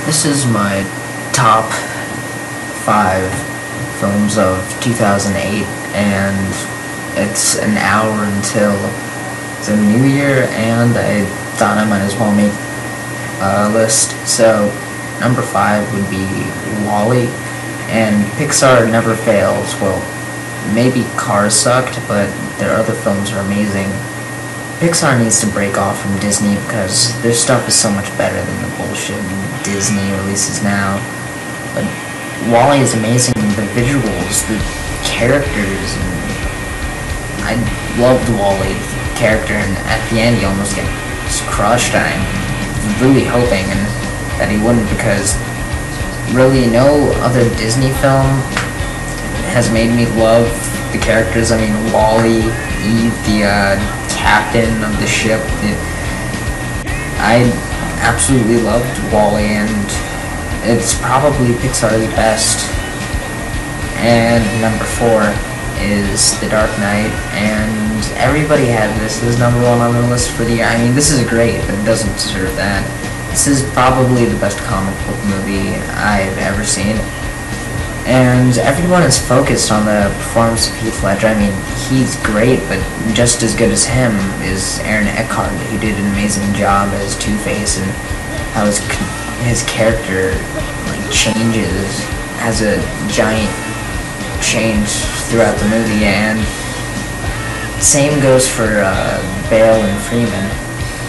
This is my top 5 films of 2008, and it's an hour until the new year, and I thought I might as well make a list. So, number 5 would be WALL-E, and Pixar never fails. Well, maybe Cars sucked, but their other films are amazing. Pixar needs to break off from Disney because their stuff is so much better than the bullshit Disney releases now. But WALL-E is amazing. The visuals, the characters, and I loved WALL-E, the character, and at the end he almost gets crushed. I'm really hoping that he wouldn't, because really no other Disney film has made me love the characters. I mean, WALL-E, Eve, the captain of the ship. I absolutely loved WALL-E, and it's probably Pixar's best. And number 4 is The Dark Knight, and everybody had this as number 1 on the list for the year. I mean, this is great, but it doesn't deserve that. This is probably the best comic book movie I've ever seen. And everyone is focused on the performance of Heath Ledger. I mean, he's great, but just as good as him is Aaron Eckhart, who did an amazing job as Two-Face, and how his character changes, has a giant change throughout the movie. And same goes for Bale and Freeman.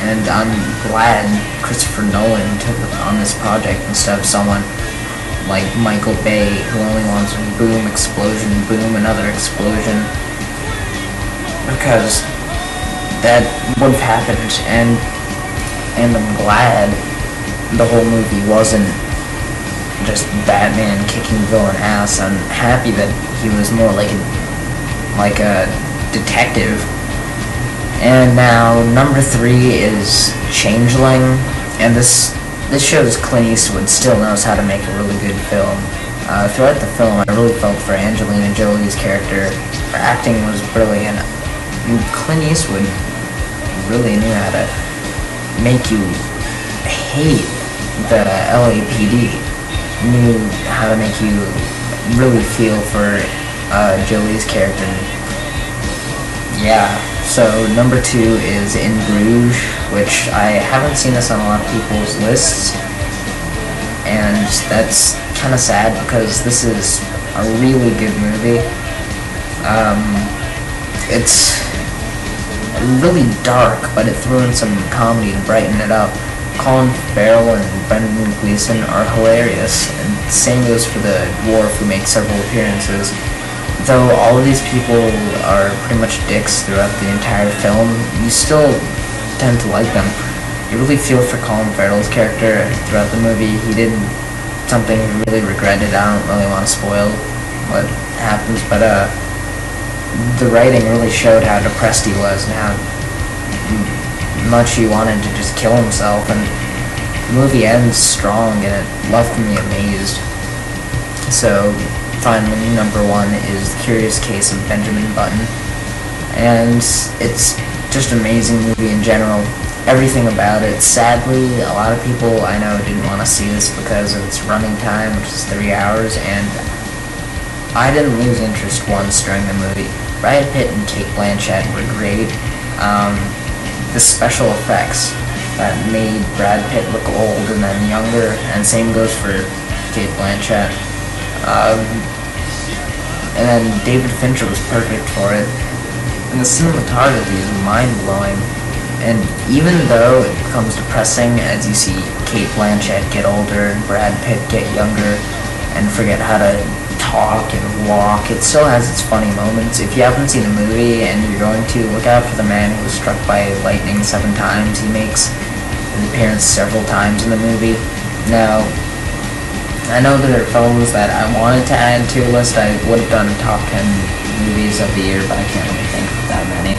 And I'm glad Christopher Nolan took on this project instead of someone like Michael Bay, who only wants boom, explosion, boom, another explosion, because that would have happened. And I'm glad the whole movie wasn't just Batman kicking villain ass. I'm happy that he was more like a detective. And now number 3 is Changeling, and this shows Clint Eastwood still knows how to make a really good film. Throughout the film, I really felt for Angelina Jolie's character. Her acting was brilliant. And Clint Eastwood really knew how to make you hate the LAPD. Knew how to make you really feel for Jolie's character. Yeah. So number 2 is In Bruges, which I haven't seen this on a lot of people's lists, and that's kind of sad because this is a really good movie. It's really dark, but it threw in some comedy to brighten it up. Colin Farrell and Brendan Gleeson are hilarious, and same goes for the dwarf, who makes several appearances. Though all of these people are pretty much dicks throughout the entire film, you still tend to like them. You really feel for Colin Farrell's character throughout the movie. He did something he really regretted. I don't really want to spoil what happens, but the writing really showed how depressed he was and how much he wanted to just kill himself. And the movie ends strong, and it left me amazed. So finally, number 1 is The Curious Case of Benjamin Button, and it's just an amazing movie in general. Everything about it. Sadly, a lot of people I know didn't want to see this because of its running time, which is 3 hours, and I didn't lose interest once during the movie. Brad Pitt and Kate Blanchett were great. The special effects that made Brad Pitt look old and then younger, and same goes for Kate Blanchett. And then David Fincher was perfect for it. And the cinematography is mind-blowing. And even though it becomes depressing as you see Kate Blanchett get older and Brad Pitt get younger and forget how to talk and walk, it still has its funny moments. If you haven't seen the movie and you're going to, look out for the man who was struck by lightning 7 times. He makes an appearance several times in the movie. Now, I know there are films that I wanted to add to a list. I would have done top 10 movies of the year, but I can't really think of that many.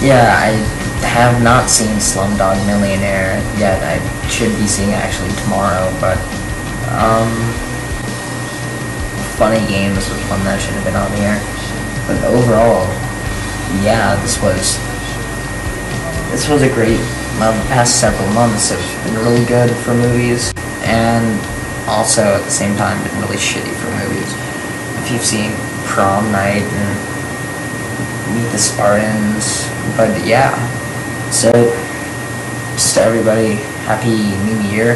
Yeah, I have not seen Slumdog Millionaire yet. I should be seeing it actually tomorrow, but Funny Games was one that should have been on here. But overall, yeah, this was a great the past several months have been really good for movies, and also at the same time been really shitty for movies. If you've seen Prom Night and Meet the Spartans, but yeah. So, just to everybody, Happy New Year.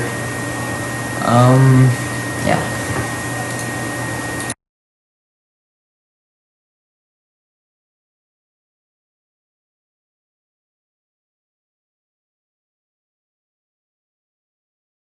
Yeah.